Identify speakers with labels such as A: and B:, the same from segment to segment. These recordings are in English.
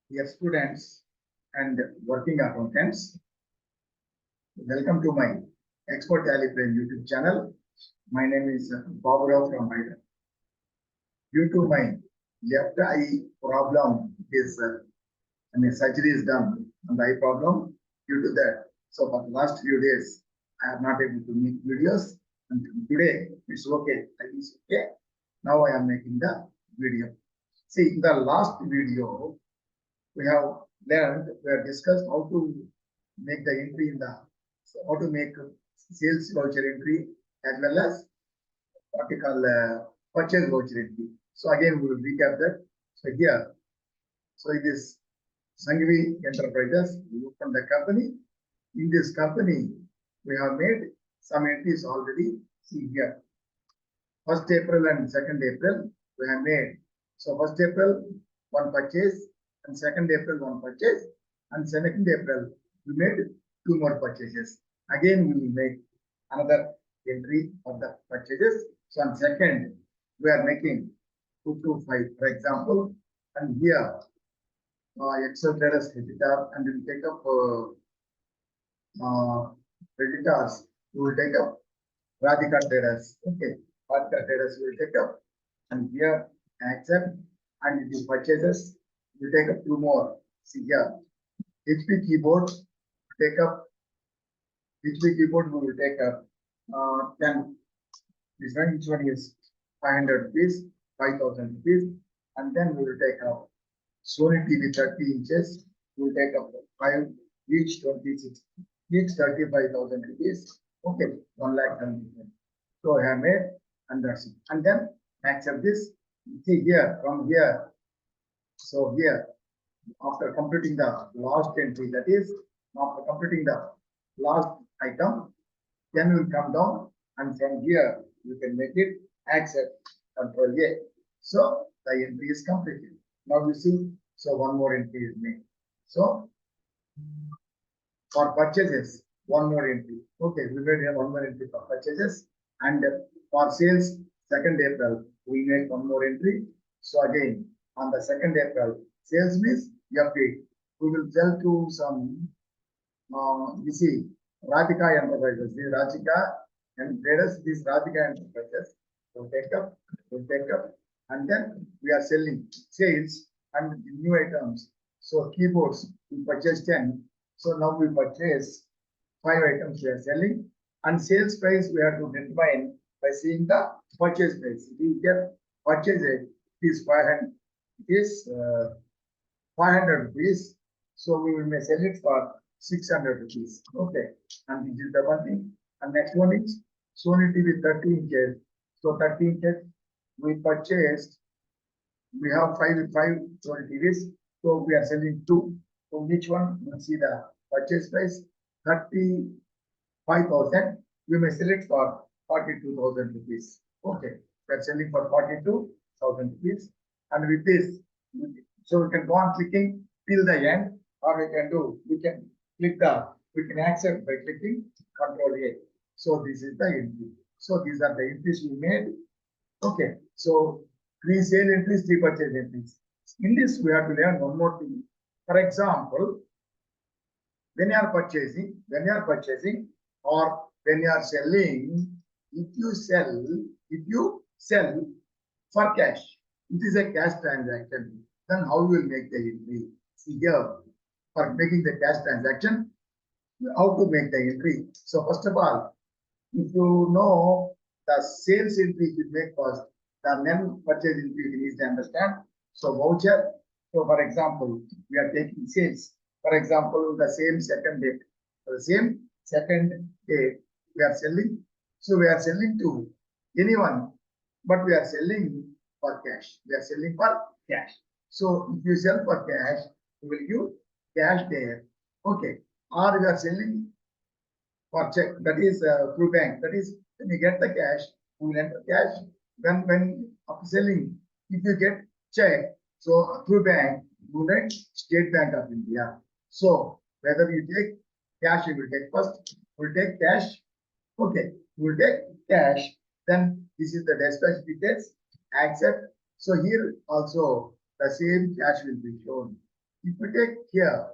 A: Dear students and working accountants, welcome to my Expert Tally Play YouTube channel. My name is Babu Rao from Hyderabad. Due to my left eye problem, surgery is done on the eye problem. Due to that, so for the last few days, I am not able to make videos. And today it's okay. I think it's okay. Now I am making the video. See, in the last video, we have discussed how to make the entry in the, how to make sales voucher entry as well as what we call purchase voucher entry. So again, we will recap that. So here, so it is Sangvi Enterprises, we opened the company. In this company, we have made some entries already. See here, 1st April and 2nd April, we have made. So 1st April, one purchase, and 2nd April, one purchase, and 2nd April, we made 2 more purchases. Again, we will make another entry of the purchases. So on 2nd, we are making 2 to 5, for example, and here, Excel traders creditor, and we will take up creditors, we will take up Radhika traders. Okay, Radhika traders we will take up, and here accept, and the purchases we take up 2 more. See here, HP keyboard take up, HP keyboard we will take up 10. This one, each one is 500 rupees, 5,000 rupees, and then we will take up Sony TV 30 inches. We will take up 5, each 26, each 35,000 rupees. Okay, 1 lakh. So I have made, and that's it. And then accept this. See here, from here. So here, after completing the last entry, that is, after completing the last item, then we will come down, and from here you can make it accept, control A. So the entry is completed. Now you see, so one more entry is made. So for purchases, one more entry. Okay, we made one more entry for purchases, and for sales, 2nd April, we made one more entry. So again, on the 2nd April, sales means FP. We will sell to some, you see, Radhika Enterprises. This Radhika and traders, these Radhika Enterprises will take up, and then we are selling sales and the new items. So keyboards, we purchase 10. So now we purchase 5 items we are selling, and sales price we have to determine by seeing the purchase price. If you get purchase it is 500, it is 500 rupees. So we will may sell it for 600 rupees. Okay, and this is the one thing. And next one is Sony TV 30 inches. So 30 inches we purchased. We have five Sony TVs. So we are selling 2. So which one? You see the purchase price 35,000. We may sell it for 42,000 rupees. Okay, we are selling for 42,000 rupees. And with this, so we can go on clicking till the end, or we can accept by clicking Control A. So this is the entry. So these are the entries we made. Okay, so 3 sale entries, 3 purchase entries. In this, we have to learn one more thing. For example, when you are purchasing, or when you are selling, if you sell for cash, it is a cash transaction. Then how you will make the entry? See here, for making the cash transaction, how to make the entry. So first of all, if you know the sales entry you make first, the non-purchase entry you need to understand. So voucher. So for example, we are taking sales. For example, the same 2nd date. The same 2nd date we are selling. So we are selling to anyone, but we are selling for cash. We are selling for cash. So if you sell for cash, you will give cash there. Okay. Or we are selling for check, that is through bank. That is when you get the cash, you will enter cash. When after selling, if you get check, so through bank, you will get State Bank of India. So whether you take cash, you will take first, you will take cash. Okay, you will take cash. Then this is the dispatch details. Accept. So here also the same cash will be shown. if you take here,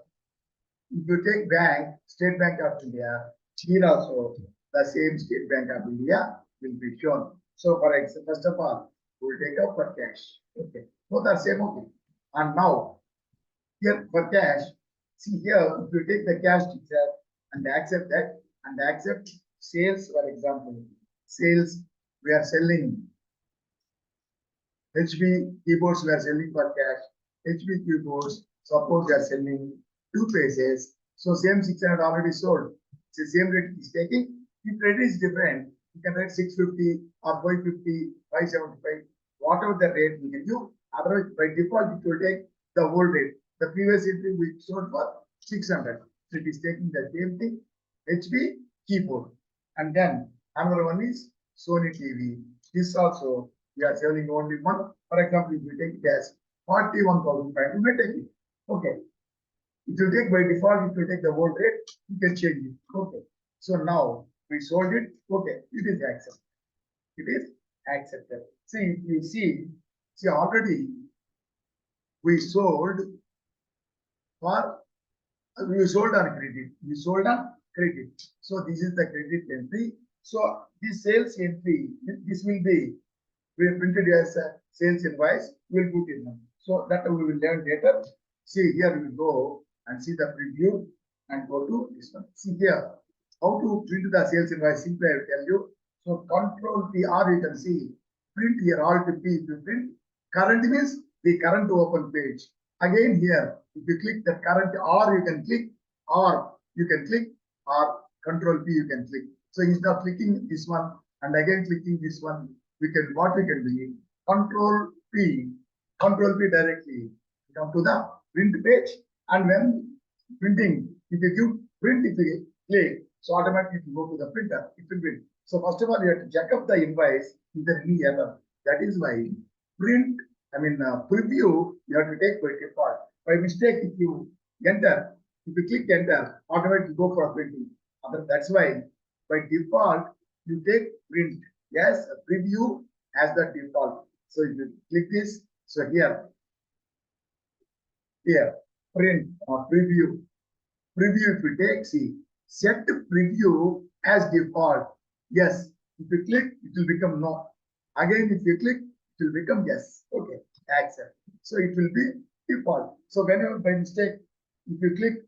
A: if you take bank, State Bank of India, here also the same State Bank of India will be shown. So for example, first of all, we will take up for cash. Okay, both are same only. And now here for cash, see here, if you take the cash itself and accept that and accept sales, for example, sales we are selling HB keyboards we are selling for cash. HB keyboards, suppose we are selling 2 pages. So same 600 already sold. So same rate is taking. If rate is different, you can write 650 or 550, 575, whatever the rate we can do. Otherwise, by default, it will take the old rate. The previous entry we sold for 600. So it is taking the same thing, HB keyboard. And then another one is Sony TV. This also we are selling only one. For example, if you take it as 41,500, you may take it. Okay. It will take by default, if you take the old rate, you can change it. Okay. So now we sold it. Okay. It is accepted. It is accepted. See, if you see already we sold for we sold on credit. We sold on credit. So this is the credit entry. So this sales entry, this will be we printed as a sales invoice, we will put in them. So that we will learn later. See here we will go and see the preview and go to this one. See here how to print the sales invoice. Simply I will tell you. So Control P R you can see print here Alt P to print. Current means the current to open page. Again here if you click the current or you can click or you can click or Control P you can click. So instead of clicking this one and again clicking this one, we can what we can do Control P directly come to the print page, and when printing, if you give print, if you click, so automatically it will go to the printer. It will print. So first of all, you have to check up the invoice if there any error. That is why print, preview you have to take by default. By mistake, if you enter, if you click enter, automatically go for printing. That's why by default you take print. Yes, preview as the default. So if you click this, so here, print or preview. Preview if you take, see, set preview as default. Yes, if you click, it will become no. Again, if you click, it will become yes. Okay, accept. So it will be default. So whenever by mistake, if you click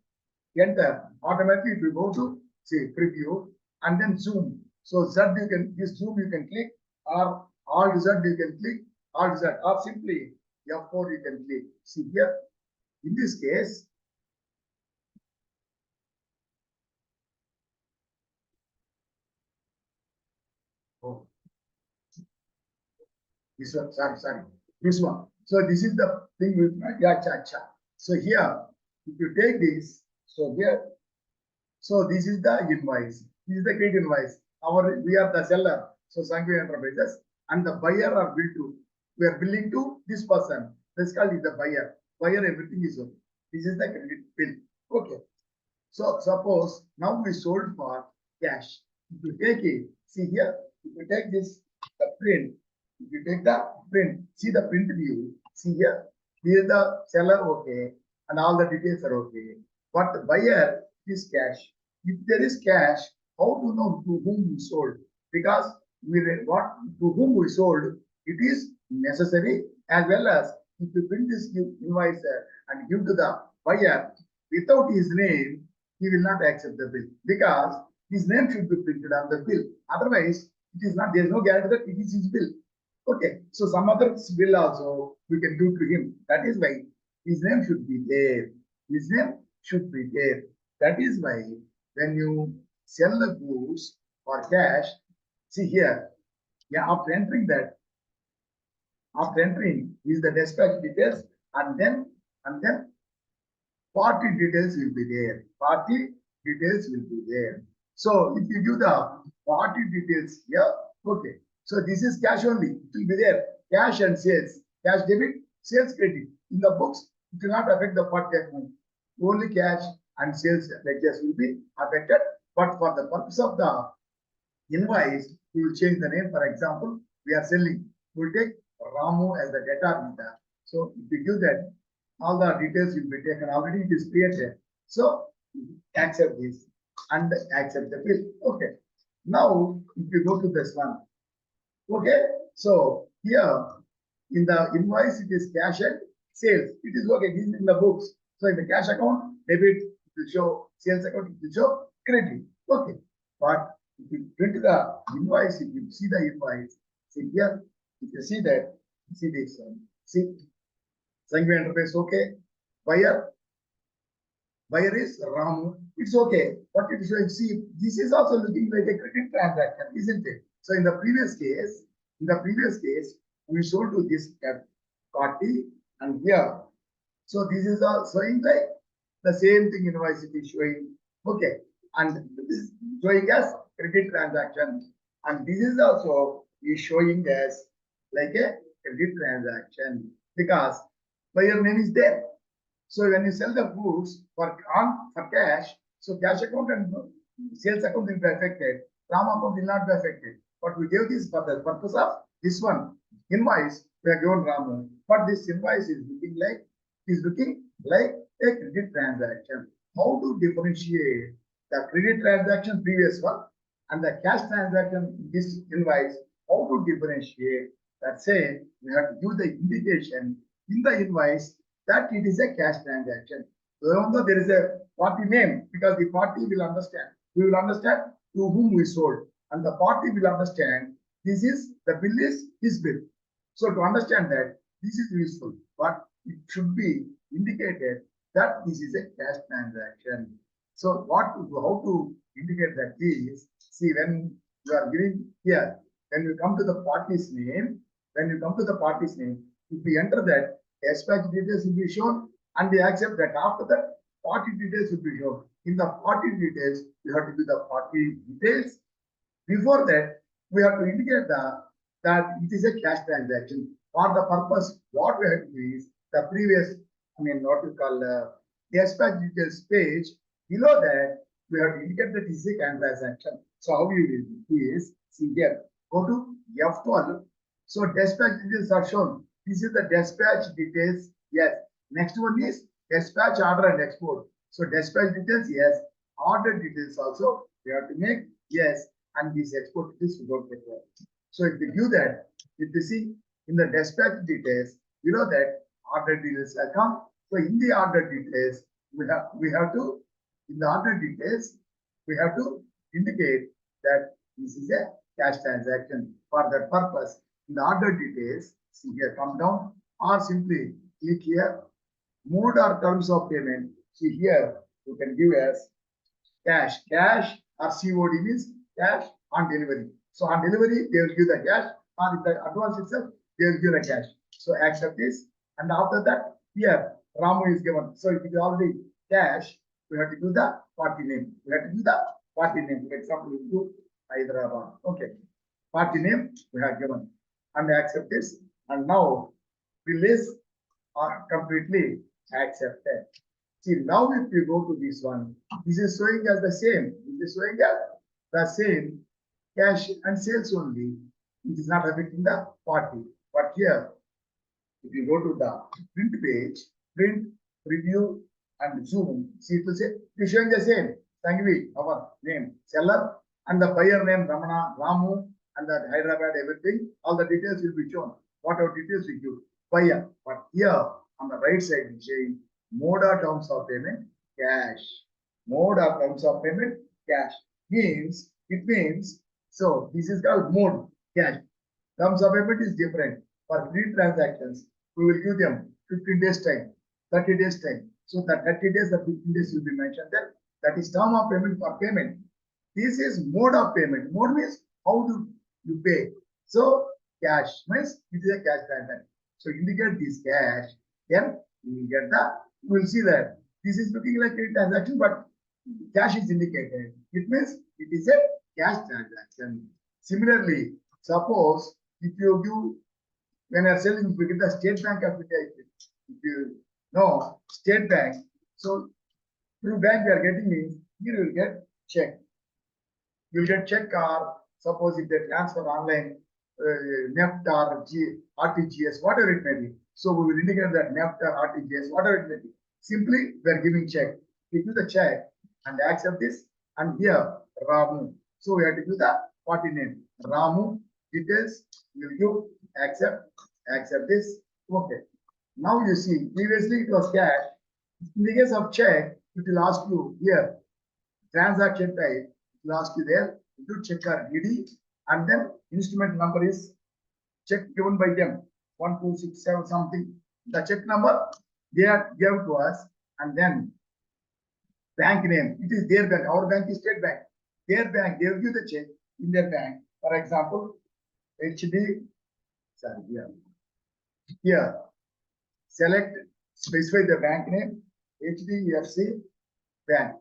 A: enter, automatically it will go to say preview and then zoom. So Z you can this zoom you can click or Alt Z you can click Alt Z or simply F4 you can click. See here in this case. Oh, this one, sorry, this one. So this is the thing with my cha. So here, if you take this, so here, so this is the invoice. This is the credit invoice. We are the seller. So Sankhya Enterprises and the buyer are billed to. We are billing to this person. This called is the buyer. Buyer, everything is okay. This is the credit bill. Okay. So suppose now we sold for cash. If you take it, see here, if you take this, the print, if you take the print, see the print view, see here is the seller okay, and all the details are okay. But the buyer is cash. If there is cash, how to know to whom we sold? Because we what to whom we sold, it is necessary as well as if you print this invoice and give to the buyer without his name, he will not accept the bill because his name should be printed on the bill. Otherwise, it is not, there is no guarantee that it is his bill. Okay, so some other bill also we can do to him. That is why his name should be there. His name should be there. That is why when you sell the goods for cash, see here, yeah, after entering is the dispatch details and then party details will be there. Party details will be there. So if you do the party details here, okay. So this is cash only. It will be there. Cash and sales. Cash debit, sales credit. In the books, it will not affect the part account. Only cash and sales ledgers will be affected. But for the purpose of the invoice, we will change the name. For example, we are selling. We will take Ramu as the debtor. So if you give that all the details will be taken. Already it is created. So accept this and accept the bill. Okay. Now, if you go to this one, okay. So here in the invoice, it is cash and sales. It is okay. This is in the books. So in the cash account, debit, it will show sales account, it will show credit. Okay. But if you print the invoice, if you see the invoice, see here, if you see that, see this one. See, Sanghvi Enterprise, okay. Buyer is Ramu. It's okay. But it is, see, this is also looking like a credit transaction, isn't it? So in the previous case, we sold to this party and here. So this is all showing like the same thing invoice it is showing. Okay. And this is showing as credit transaction. And this is also is showing as like a credit transaction because buyer name is there. So when you sell the goods for cash, so cash account and sales account will be affected. RAM account will not be affected. But we gave this for the purpose of this one invoice. We are given RAM, but this invoice is looking like a credit transaction. How to differentiate the credit transaction previous one and the cash transaction this invoice? How to differentiate? Let's say we have to give the indication in the invoice that it is a cash transaction. So even though there is a party name, because the party will understand, we will understand to whom we sold, and the party will understand this is the bill is his bill. So to understand that this is useful, but it should be indicated that this is a cash transaction. So how to indicate that is, see when you are giving here, when you come to the party's name, if we enter that, dispatch details will be shown and they accept that. After that, party details will be shown. In the party details, you have to give the party details. Before that, we have to indicate that it is a cash transaction. For the purpose, what we have to do is the previous, what we call dispatch details page. Below that, we have to indicate that this is a cash transaction. So how you will do is, see here, go to F12. So dispatch details are shown. This is the dispatch details. Yes. Next one is dispatch order and export. So dispatch details, yes. Order details also we have to make, yes. And this export details we don't get there. So if we do that, if you see in the dispatch details, below that order details will come. So in the order details, we have to in the order details we have to indicate that this is a cash transaction. For that purpose, in the order details, see here, come down or simply click here, mode or terms of payment. See here, you can give as cash or COD means cash on delivery. So on delivery, they will give the cash, or in the advance itself, they will give the cash. So accept this, and after that, here Ramu is given. So if it is already cash, we have to do the party name. For example, we do Hyderabad. Okay, party name we have given, and accept this. And now release are completely accepted. See, now if you go to this one, this is showing as the same. This is showing as the same cash and sales only. It is not affecting the party. But here, if you go to the print page, print, preview, and zoom, see it will say it is showing the same. Sanghvi, our name, seller, and the buyer name Ramana, Ramu, and the Hyderabad, everything, all the details will be shown. Whatever details we give, buyer. But here on the right side, it's saying mode or terms of payment, cash. Mode or terms of payment, cash. It means, so this is called mode, cash. Terms of payment is different. For 3 transactions, we will give them 15 days time, 30 days time. So the 30 days, the 15 days will be mentioned there. That is term of payment for payment. This is mode of payment. Mode means how do you pay. So cash means it is a cash transaction. So indicate this cash, then you get you will see that this is looking like a transaction, but cash is indicated. It means it is a cash transaction. Similarly, suppose if you give, when you are selling, we get the State Bank of India. If you know State Bank, so through bank we are getting means here you will get check. You will get check, or suppose if they transfer online, NEFT or RTGS, whatever it may be. So we will indicate that NEFT or RTGS, whatever it may be. Simply we are giving check. We give the check and accept this, and here Ramu. So we have to give the party name. Ramu details, we will give accept this. Okay. Now you see, previously it was cash. In the case of check, it will ask you here, transaction type, it will ask you there, do check or DD, and then instrument number is check given by them, 1267 something. The check number they are gave to us, and then bank name, it is their bank. Our bank is State Bank. Their bank, they will give the check in their bank. For example, here, select, specify the bank name, HDFC Bank.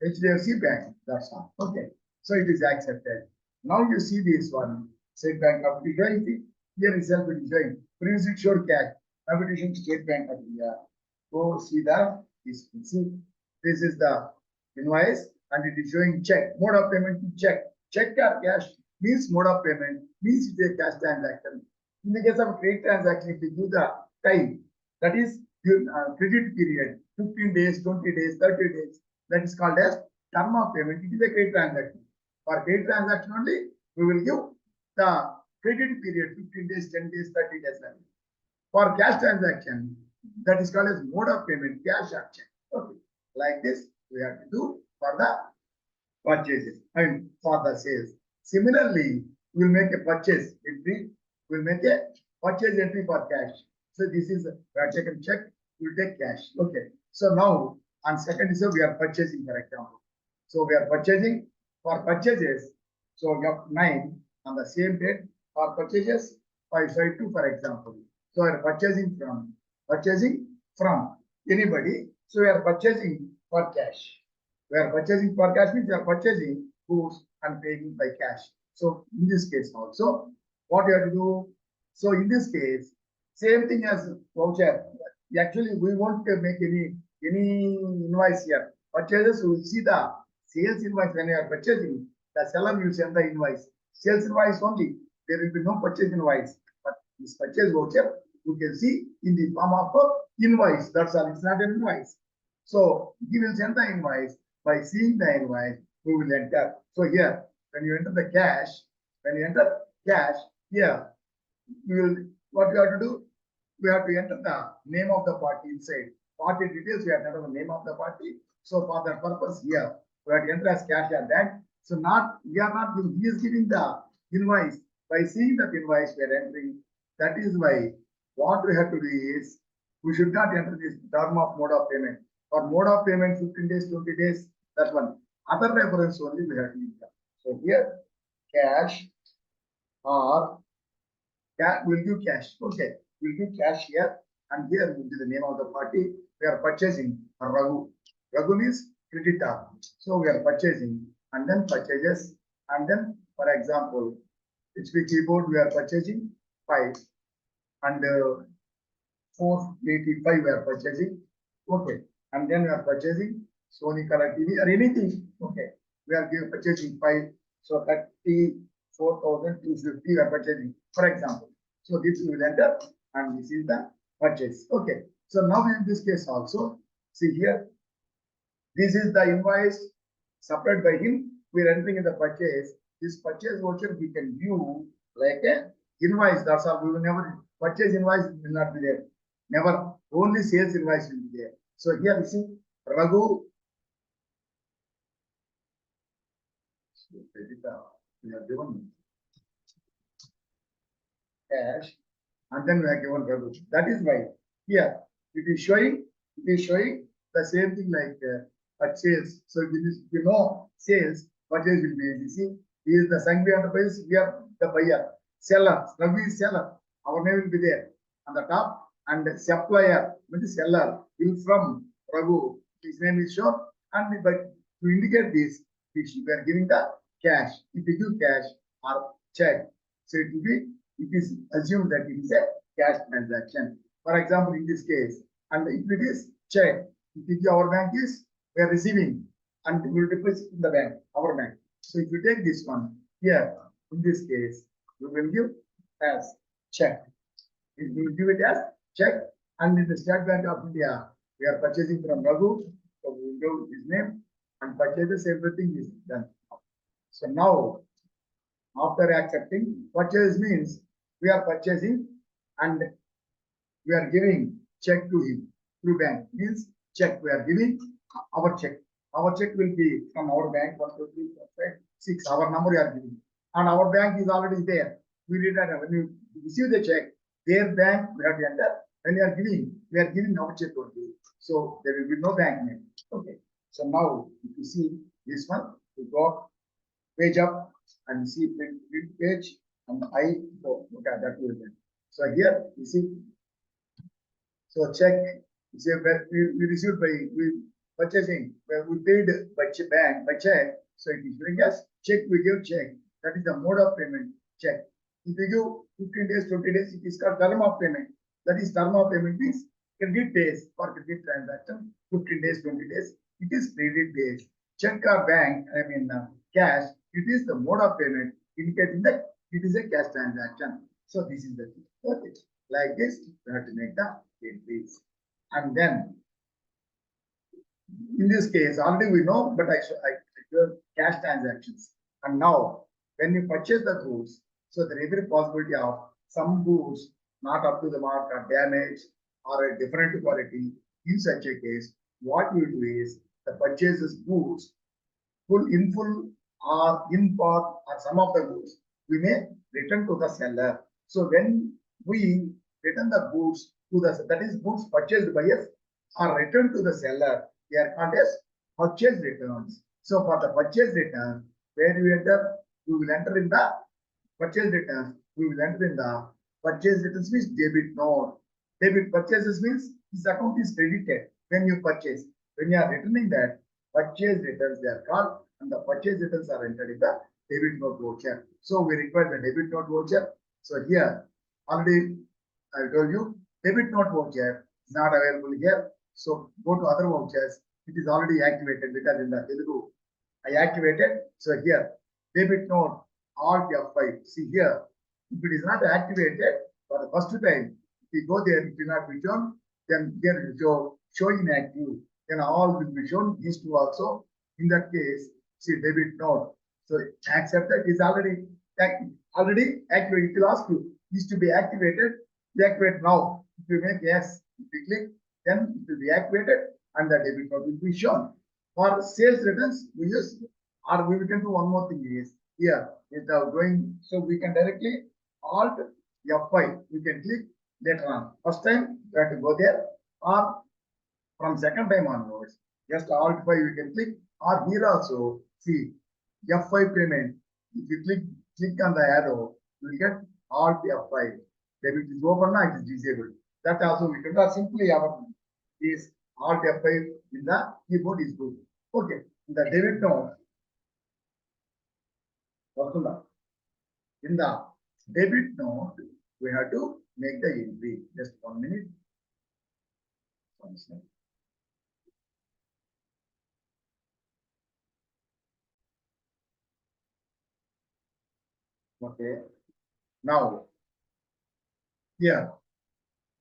A: HDFC Bank, that's all. Okay, so it is accepted. Now you see this one, State Bank of India. Here itself it is showing. Previously it showed cash. Now it is in State Bank of India. Go see this. This is the invoice, and it is showing check. Mode of payment check. Check or cash means mode of payment, means it is a cash transaction. In the case of credit transaction, if you give the time, that is credit period, 15 days, 20 days, 30 days, that is called as term of payment. It is a credit transaction. For credit transaction only, we will give the credit period, 15 days, 10 days, 30 days. For cash transaction, that is called as mode of payment, cash or check. Okay. Like this, we have to do for the purchases and for the sales. Similarly, we will make a purchase entry. We will make a purchase entry for cash. So this is we have taken check, we will take cash. Okay. So now on second is we are purchasing, for example. So we are purchasing for purchases. So we have 9 on the same date for purchases 552, for example. So we are purchasing from anybody. So we are purchasing for cash. We are purchasing for cash means we are purchasing goods and paying by cash. So in this case also, what you have to do? So in this case, same thing as voucher. Actually, we won't make any invoice here. Purchases, we will see the sales invoice when you are purchasing. The seller will send the invoice. Sales invoice only. There will be no purchase invoice. But this purchase voucher, you can see in the form of invoice. That's all. It's not an invoice. So he will send the invoice. By seeing the invoice, we will enter. So here, when you enter the cash, here, we will, what we have to do? We have to enter the name of the party inside. Party details, we have to enter the name of the party. So for that purpose here, we have to enter as cash or bank. So we are not giving, he is giving the invoice. By seeing that invoice, we are entering. That is why what we have to do is, we should not enter this term of mode of payment. For mode of payment, 15 days, 20 days, that one. Other reference only we have to use. So here, cash or we'll give cash. Okay, we'll give cash here, and here will be the name of the party. We are purchasing Raghu. Raghu means creditor. So we are purchasing, and then purchases, and then for example, HP keyboard we are purchasing 5, and 485 we are purchasing. Okay, and then we are purchasing Sony color TV or anything. Okay, we are purchasing 5, so 34,250 we are purchasing, for example. So this we will enter, and this is the purchase. Okay, so now in this case also, see here, this is the invoice supplied by him. We are entering in the purchase. This purchase voucher we can view like a invoice. That's all. We will never purchase invoice will not be there. Never. Only sales invoice will be there. So here we see Raghu. We have given cash, and then we have given Raghu. That is why here it is showing the same thing like purchase. So you know sales, purchase will be easy. He is the Sangvi enterprise. We are the buyer, seller. Raghu is seller. Our name will be there on the top, and the supplier means seller will from Raghu. His name is shown, and but to indicate this, we are giving the cash. If you give cash or check, so it will be. It is assumed that it is a cash transaction. For example, in this case, and if it is check, if our bank is we are receiving, and we will deposit in the bank, our bank. So if you take this one here, in this case, we will give as check. We will give it as check. And in the State Bank of India, we are purchasing from Raghu, so we will give his name and purchases, everything is done. So now, after accepting, purchase means we are purchasing and we are giving check to him through bank, means check, we are giving our check. Our check will be from our bank, 1, 2, 3, 4, 5, 6, our number we are giving. And our bank is already there. We did that when you receive the check, their bank we have to enter. When you are giving, we are giving our check only. So there will be no bank name. Okay. So now if you see this one, we got page up and see print page and okay, that will be. So here you see, so check, you see where we received by we purchasing, where we paid by bank by check. So it is showing us check, we give check. That is the mode of payment, check. If we give 15 days, 20 days, it is called term of payment. That is term of payment means credit days for credit transaction, 15 days, 20 days. It is credit days. Check or bank, cash, it is the mode of payment indicating that it is a cash transaction. So this is the thing. Okay. Like this, we have to make the entries. And then in this case, already we know, but I cash transactions. And now when you purchase the goods, so there is a possibility of some goods not up to the mark or damaged or a different quality. In such a case, what we do is the purchases goods full or in part or some of the goods we may return to the seller. So when we return the goods to the, that is goods purchased by us are returned to the seller, they are called as purchase returns. So for the purchase return, where we enter, we will enter in the purchase returns, we will enter in the purchase returns means debit note. Debit purchases means this account is credited when you purchase. When you are returning that, purchase returns they are called, and the purchase returns are entered in the debit note voucher. So we require the debit note voucher. So here already I told you debit note voucher is not available here. So go to other vouchers. It is already activated because in the Telugu I activated. So here debit note Alt F5. See here, if it is not activated for the first time, if you go there, it will not be shown. Then here it will show inactive. Then all will be shown. These two also. In that case, see debit note. So accept that is already activated. It will ask you is to be activated. Deactivate now. If you make yes, if you click, then it will be activated and the debit note will be shown. For sales returns, we use or we can do one more thing is here without going, so we can directly Alt F5. We can click later on. First time you have to go there, or from second time onwards, just Alt 5 you can click, or here also see F5 payment. If you click on the arrow, you will get Alt F5. Debit is open now, it is disabled. That also we can do simply our is Alt F5 in the keyboard is good. Okay, in the debit note, in the debit note, we have to make the entry. Just 1 minute. Okay. Now, here.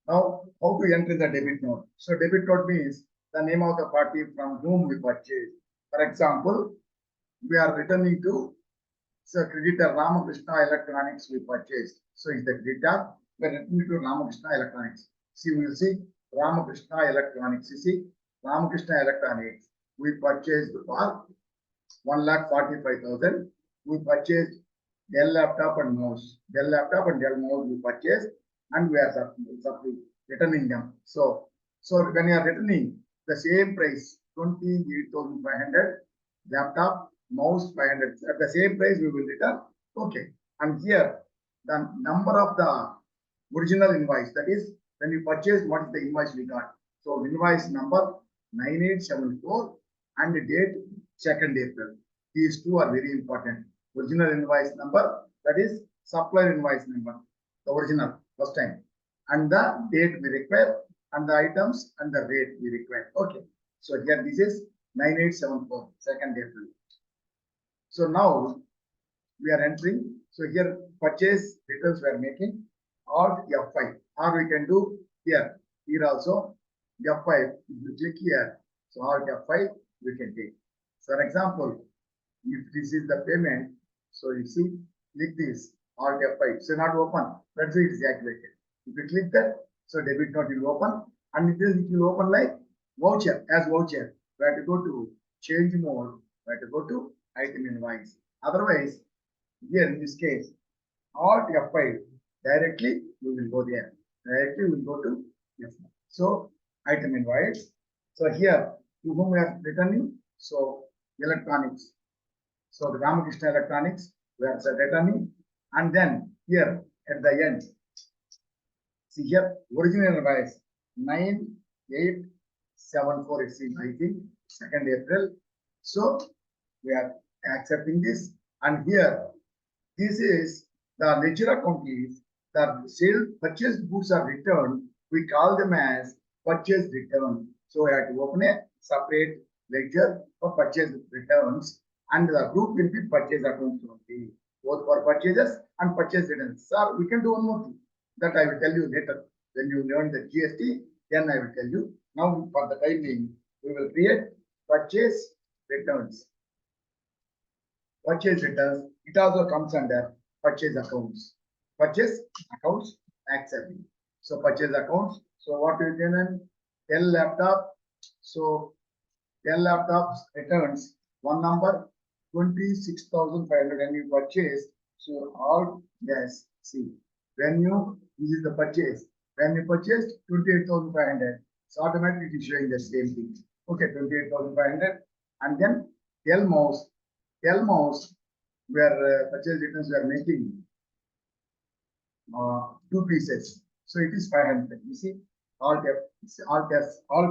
A: Now, how to enter the debit note? So, debit note means the name of the party from whom we purchase. For example, we are returning to creditor Ramakrishna Electronics we purchased. So, is the creditor we are returning to Ramakrishna Electronics. See, we will see Ramakrishna Electronics. You see, Ramakrishna Electronics we purchased for 1,45,000. We purchased Dell laptop and mouse. Dell laptop and Dell mouse we purchased, and we are returning them. So when you are returning the same price, 28,500, laptop, mouse 500. At the same price we will return. Okay. And here the number of the original invoice, that is when you purchase, what is the invoice we got. So invoice number 9874 and the date 2nd April. These two are very important. Original invoice number, that is supplier invoice number, the original first time, and the date we require, and the items and the rate we require. Okay. So here this is 9874, 2nd April. So now we are entering. So here purchase returns we are making Alt F5. or we can do here. Here also F5. If you click here, so Alt F5 we can take. So for example, if this is the payment, so you see, click this Alt F5. So not open. That's why it is activated. If you click that, so debit note will open, and it will open like voucher as voucher. We have to go to change mode. We have to go to item invoice. Otherwise, here in this case, Alt F5 directly we will go there. Directly we will go to yes. So item invoice. So here to whom we are returning. So electronics. So the Ramakrishna Electronics we are returning, and then here at the end. See here original invoice 9874 it seems I think 2nd April. So we are accepting this, and here this is the ledger account is the sale purchased goods are returned. We call them as purchase return. So we have to open a separate ledger for purchase returns, and the group will be purchase accounts only, both for purchases and purchase returns. Sir, we can do one more thing that I will tell you later. When you learn the GST, then I will tell you. Now for the time being, we will create purchase returns. Purchase returns, it also comes under purchase accounts. Purchase accounts accepting. So purchase accounts. So what we can Dell laptop. So Dell laptops returns one number 26,500 and you purchase. So all yes, see when you this is the purchase. When you purchased 28,500, so automatically it is showing the same thing. Okay, 28,500, and then Dell mouse, where purchase returns we are making 2 pieces. So it is 500. You see, all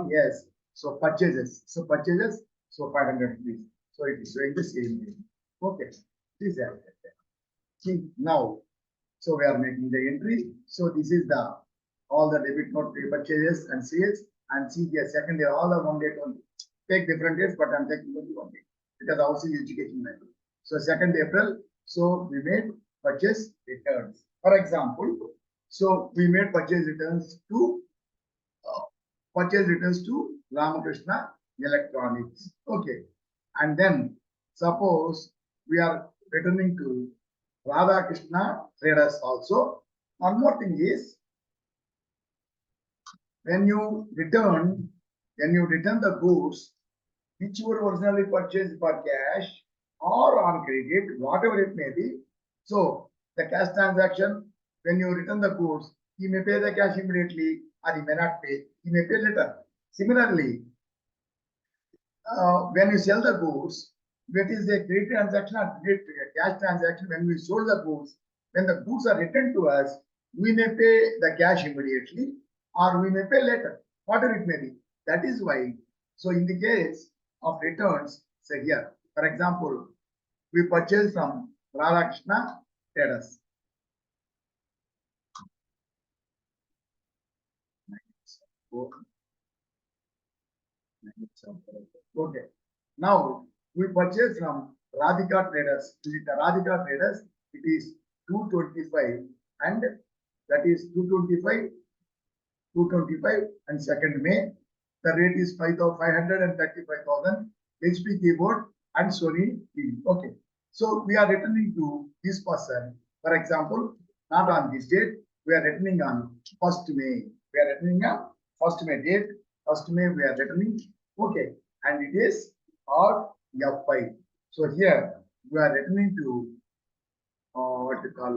A: yes. So purchases. So 500 rupees. So it is showing the same thing. Okay, this is see now. So we are making the entry. So this is the all the debit note purchases and sales, and see the second day all are one date only. Take different dates, but I'm taking only one date because housing education matter. So 2nd April. So we made purchase returns. For example, so we made purchase returns to Ramakrishna Electronics. Okay, and then suppose we are returning to Radha Krishna Traders also. One more thing is when you return the goods which were originally purchased for cash or on credit, whatever it may be. So the cash transaction, when you return the goods, he may pay the cash immediately or he may not pay. He may pay later. Similarly, when you sell the goods, that is a credit transaction or cash transaction. When we sold the goods, when the goods are returned to us, we may pay the cash immediately or we may pay later, whatever it may be. That is why, so in the case of returns, say here, for example, we purchase from Radhakrishna Traders. Okay. Now we purchase from Radhika Traders. With the Radhika Traders, it is 225 and that is 225 and 2nd May. The rate is 535,000 HP keyboard and Sony TV. Okay. So we are returning to this person. For example, not on this date, we are returning on 1st May. We are returning on 1st May date. 1st May we are returning. Okay. And it is R F5. So here we are returning to what you call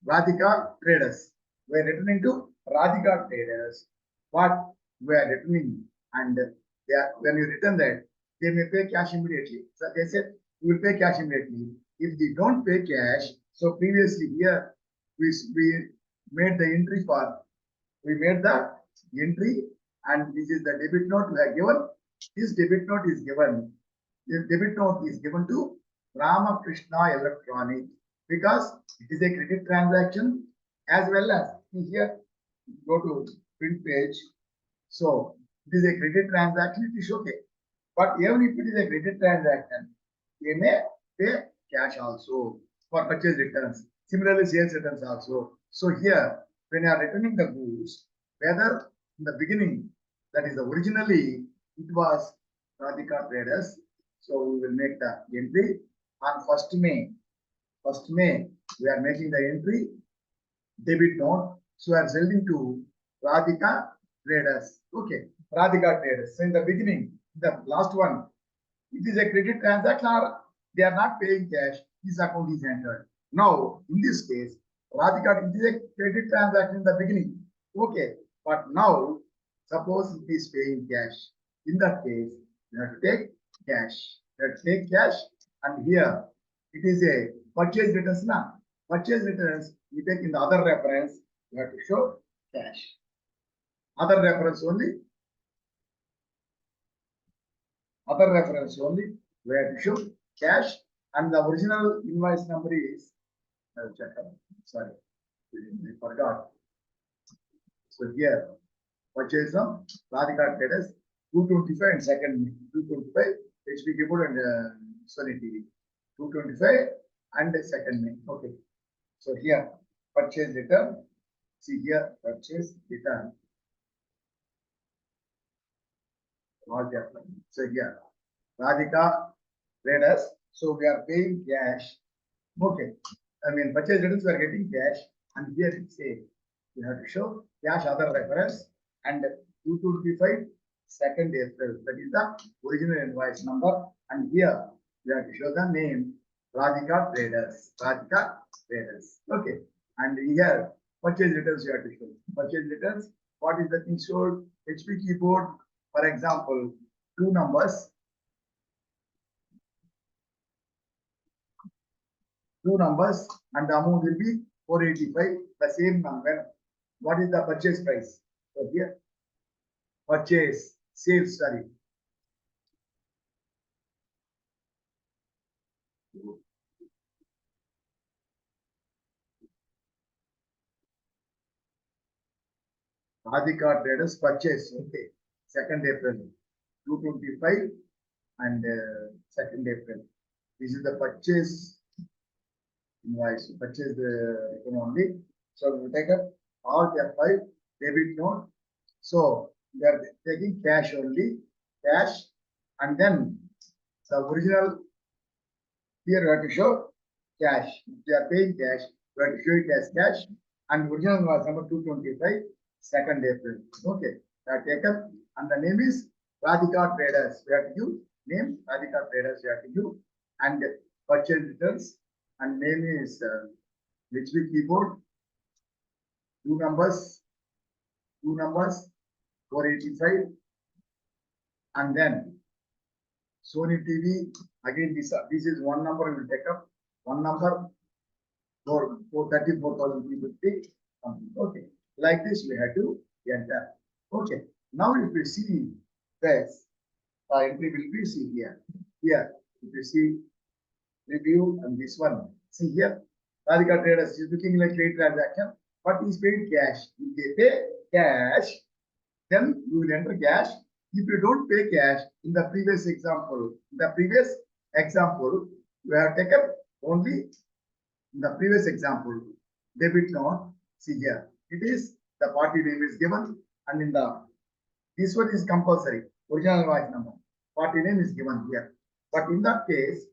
A: Radhika Traders. We are returning to Radhika Traders. What we are returning, and they are, when you return that, they may pay cash immediately. So they said we will pay cash immediately. If they don't pay cash, so previously here we made the entry for and this is the debit note we have given. This debit note is given. This debit note is given to Ramakrishna Electronics because it is a credit transaction as well as here go to print page. So it is a credit transaction, it is okay. But even if it is a credit transaction, they may pay cash also for purchase returns. Similarly, sales returns also. So here when you are returning the goods, whether in the beginning, that is originally it was Radhika Traders. So we will make the entry on 1st May. 1st May, we are making the entry, debit note. So we are selling to Radhika Traders. Okay, Radhika Traders. So in the beginning, the last one, it is a credit transaction or they are not paying cash, this account is entered. Now, in this case, Radhika, it is a credit transaction in the beginning. Okay, but now, suppose it is paying cash. In that case, you have to take cash. You have to take cash, and here it is a purchase returns now. Purchase returns, you take in the other reference, you have to show cash. Other reference only, we have to show cash, and the original invoice number is, I'll check out. Sorry, I forgot. So here, purchase of Radhika Traders 225 and second 225 HP keyboard and Sony TV 225 and the second name. Okay. So here, purchase return. See here, purchase return. So here, Radhika Traders. So we are paying cash. Okay. I mean, purchase returns, we are getting cash. And here it says, you have to show cash other reference and 225 2nd April. That is the original invoice number. And here, you have to show the name Radhika Traders. Radhika Traders. Okay. And here, purchase returns you have to show. Purchase returns, what is the thing sold? HP keyboard, for example, 2 numbers. 2 numbers and the amount will be 485, the same number. What is the purchase price? So here, purchase, sales, sorry. Radhika Traders purchase, okay. 2nd April, 225 and 2nd April. This is the purchase invoice, purchase only. So we take up all F5 debit note. So we are taking cash only, cash, and then the original here we have to show cash. If you are paying cash, we have to show it as cash, and original was number 225, 2nd April. Okay, we have taken, and the name is Radhika Traders. We have to use name Radhika Traders. We have to use, and purchase returns, and name is HP keyboard. 2 numbers, 485, and then Sony TV. Again, this is 1 number. We will take up 1 number for 34,350. Okay, like this we have to enter. Okay, now if we see this, the entry will be see here. Here, if you see review and this one, see here, Radhika Traders is looking like trade transaction, but is paid cash. If they pay cash, then you will enter cash. If you don't pay cash, in the previous example, we have taken only in the previous example, debit note. See here, it is the party name is given, and in the this one is compulsory, original invoice number. Party name is given here. But in that case,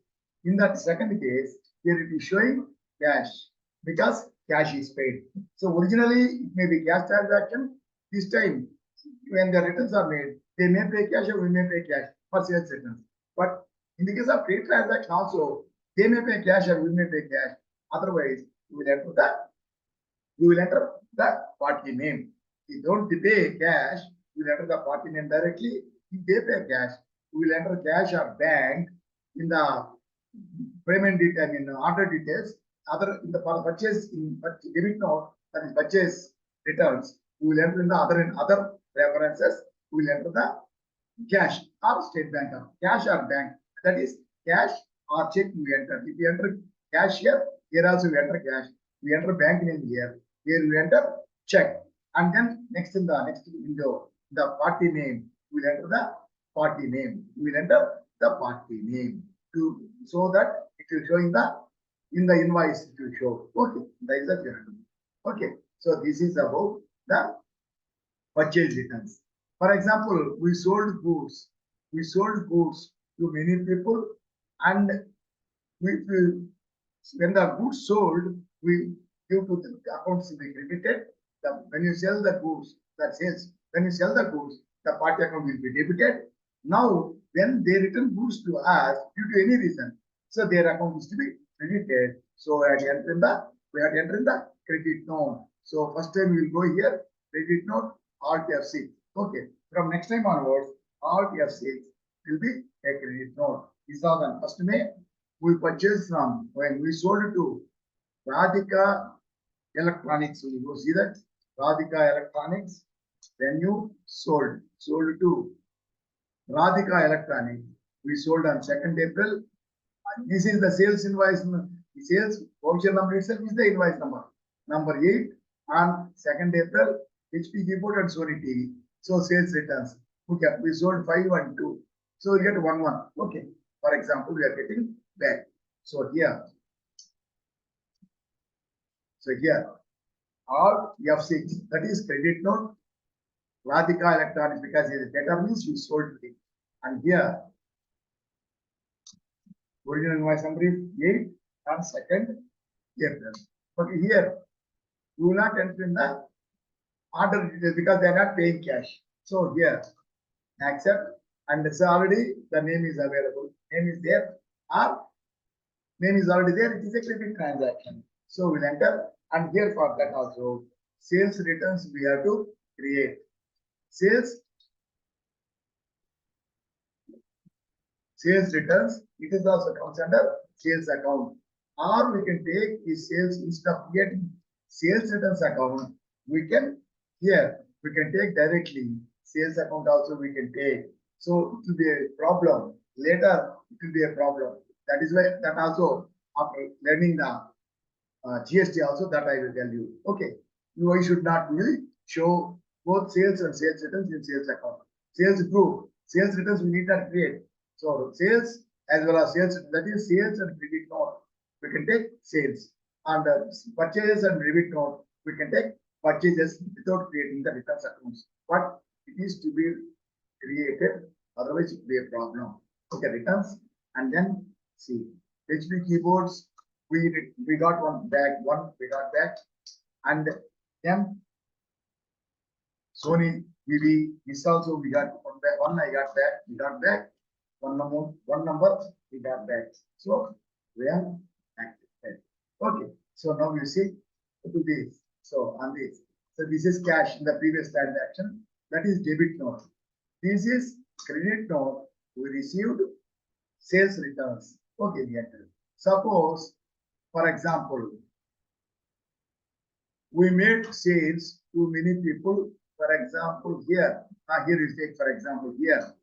A: in that second case, here it is showing cash because cash is paid. So originally it may be cash transaction. This time, when the returns are made, they may pay cash or we may pay cash for sales returns. But in the case of trade transaction also, they may pay cash or we may pay cash. Otherwise, we will enter the party name. If you don't pay cash, we will enter the party name directly. If they pay cash, we will enter cash or bank in the payment detail, in the order details. Other in the purchase in debit note, that is purchase returns, we will enter in the other references. We will enter the cash or state bank account. Cash or bank, that is cash or check we enter. If you enter cash here also we enter cash. We enter bank name here. Here we enter check. And then next in the next window, the party name, we will enter the party name. We will enter the party name to so that it will show in the invoice it will show. Okay, that is the theorem. Okay, So this is about the purchase returns. For example, we sold goods. We sold goods to many people, and we when the goods sold, we give to the accounts to be credited. When you sell the goods, the sales. When you sell the goods, the party account will be debited. Now, when they return goods to us due to any reason, so their account is to be credited. So we have to enter in the credit note. So first time we will go here, credit note, Alt F6. Okay. From next time onwards, Alt F6 will be a credit note. This is on first May. We purchased from when we sold it to Radhika Electronics. You go see that Radhika Electronics. When you sold to Radhika Electronics, we sold on 2nd April. This is the sales invoice. The sales voucher number itself is the invoice number. Number 8 on 2nd April, HP keyboard and Sony TV. So sales returns. Okay, we sold 5 and 2. So we get 1 1. Okay. For example, we are getting back. So here, or F6, that is credit note, Radhika Electronics, because the data means we sold it. And here, original invoice number is 8 and 2nd April. Okay, here, we will not enter in the order details because they are not paying cash. So here, accept, and it's already the name is available. Name is there, or name is already there. It is a credit transaction. So we'll enter, and here for that also, sales returns we have to create. Sales returns, it is also comes under sales account. Or we can take the sales instead of creating sales returns account. We can take directly sales account also we can take. So it will be a problem. Later it will be a problem. That is why that also after learning the GST also that I will tell you. Okay, you should not really show both sales and sales returns in sales account. Sales group, sales returns we need not create. So sales as well as sales, that is sales and credit note. We can take sales, and purchases and debit note. We can take purchases without creating the returns accounts. But it is to be created, otherwise it will be a problem. Okay, returns, and then see HP keyboards. We got one back, and then Sony TV. This also we got one back. One I got back. We got back. One number we got back. So we are active. Okay. So now you see to this. So on this. So this is cash in the previous transaction. That is debit note. This is credit note. We received sales returns. Okay, we enter. Suppose, for example, we made sales to many people. For example, here you take for example here.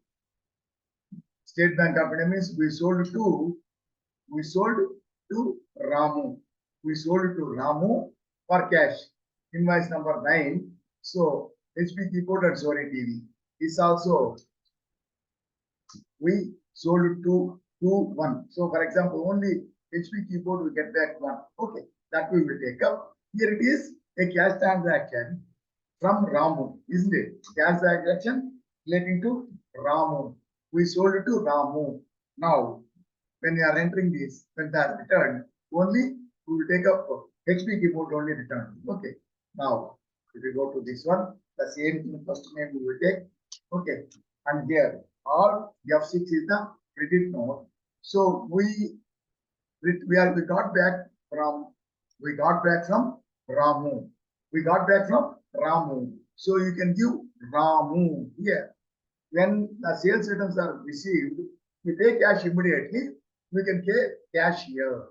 A: State Bank of India means we sold to Ramu. We sold to Ramu for cash. Invoice number 9. So HP keyboard and Sony TV. This also we sold to 1. So for example, only HP keyboard will get back 1. Okay, that we will take up. Here it is a cash transaction from Ramu, isn't it? Cash transaction relating to Ramu. We sold it to Ramu. Now, when you are entering this, when that returned, only we will take up HP keyboard only return. Okay. Now, if we go to this one, the same thing first name we will take. Okay. And here, or F6 is the credit note. So we got back from Ramu. We got back from Ramu. So you can give Ramu here. When the sales returns are received, we pay cash immediately. We can pay cash here.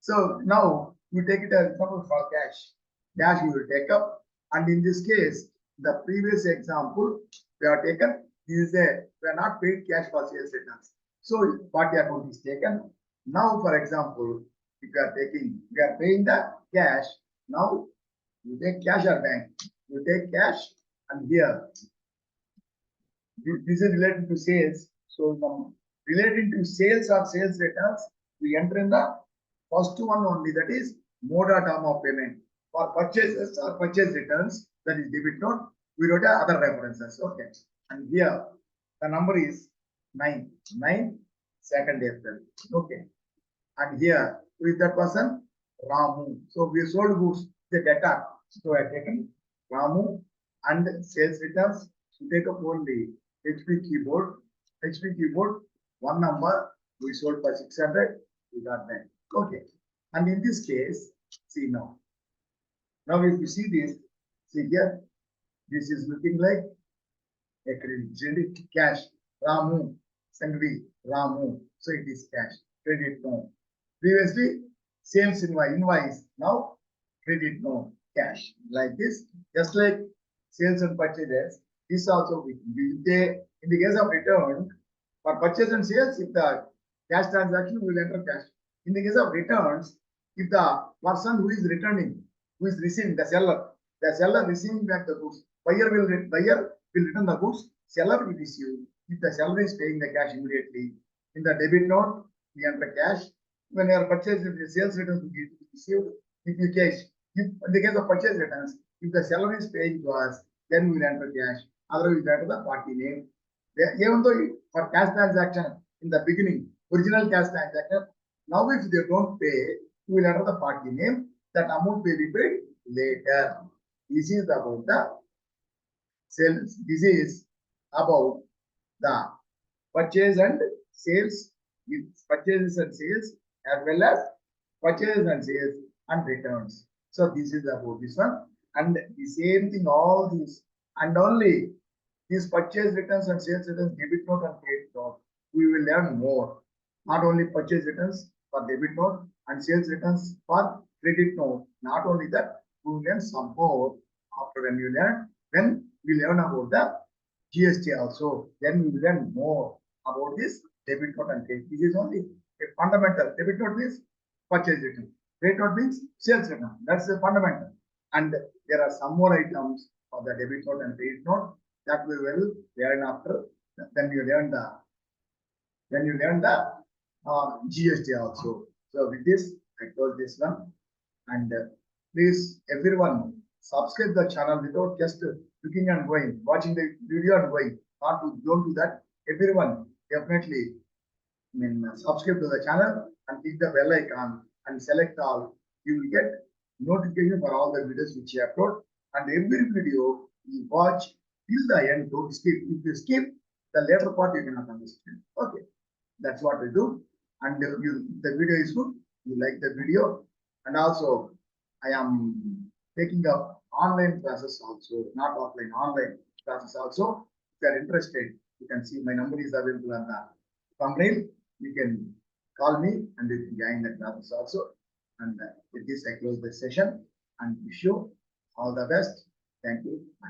A: So now we take it as example for cash. Cash you will take up, and in this case, the previous example we have taken is we are not paid cash for sales returns. So party account is taken. Now, for example, if we are paying the cash. Now you take cash or bank. You take cash, and here this is related to sales. So relating to sales or sales returns, we enter in the first one only, that is mode or term of payment. For purchases or purchase returns, that is debit note, we wrote other references. Okay. And here the number is 9, 2nd April. Okay. And here, who is that person? Ramu. So we sold goods, the debtor. So I taken Ramu and sales returns. We take up only HP keyboard, one number, we sold for 600, we got that. Okay. And in this case, see now. Now if you see this, see here, this is looking like a credit cash. Ramu, Sangvi, Ramu. So it is cash. Credit no. Previously, sales invoice. Now, credit no. Cash. Like this. Just like sales and purchases. This also we in the case of return, for purchase and sales, if the cash transaction will enter cash. In the case of returns, if the person who is returning, who is receiving, the seller receiving back the goods, buyer will return the goods, seller will receive. If the seller is paying the cash immediately, in the debit note, we enter cash. When you are purchasing, the sales returns will be received. If you cash, if in the case of purchase returns, if the seller is paying to us, then we will enter cash. Otherwise, we enter the party name. Even though for cash transaction in the beginning, original cash transaction, now if they don't pay, we will enter the party name. That amount will be paid later. This is about the sales. This is about the purchase and sales, purchases and sales, as well as purchases and sales and returns. So this is about this one, and the same thing, all these, and only these purchase returns and sales returns, debit note and credit note, we will learn more. Not only purchase returns for debit note and sales returns for credit note. Not only that, we will learn some more after when we learn about the GST also. Then we will learn more about this debit note and credit. This is only a fundamental. Debit note means purchase return. Credit note means sales return. That's the fundamental. And there are some more items of the debit note and credit note that we will learn after. Then you learn the GST also. So with this, I close this one. And please, everyone, subscribe the channel without just looking and going, watching the video and going. Don't do that. Everyone, definitely, subscribe to the channel and click the bell icon and select all. You will get notification for all the videos which you upload. And every video you watch till the end. Don't skip. If you skip, the later part you cannot understand. Okay, that's what we do. And the video is good, you like the video. And also, I am taking up online classes also, not offline, online classes also. If you are interested, you can see my number is available on the thumbnail. You can call me and you can join the classes also. And with this, I close the session and wish you all the best. Thank you. Bye.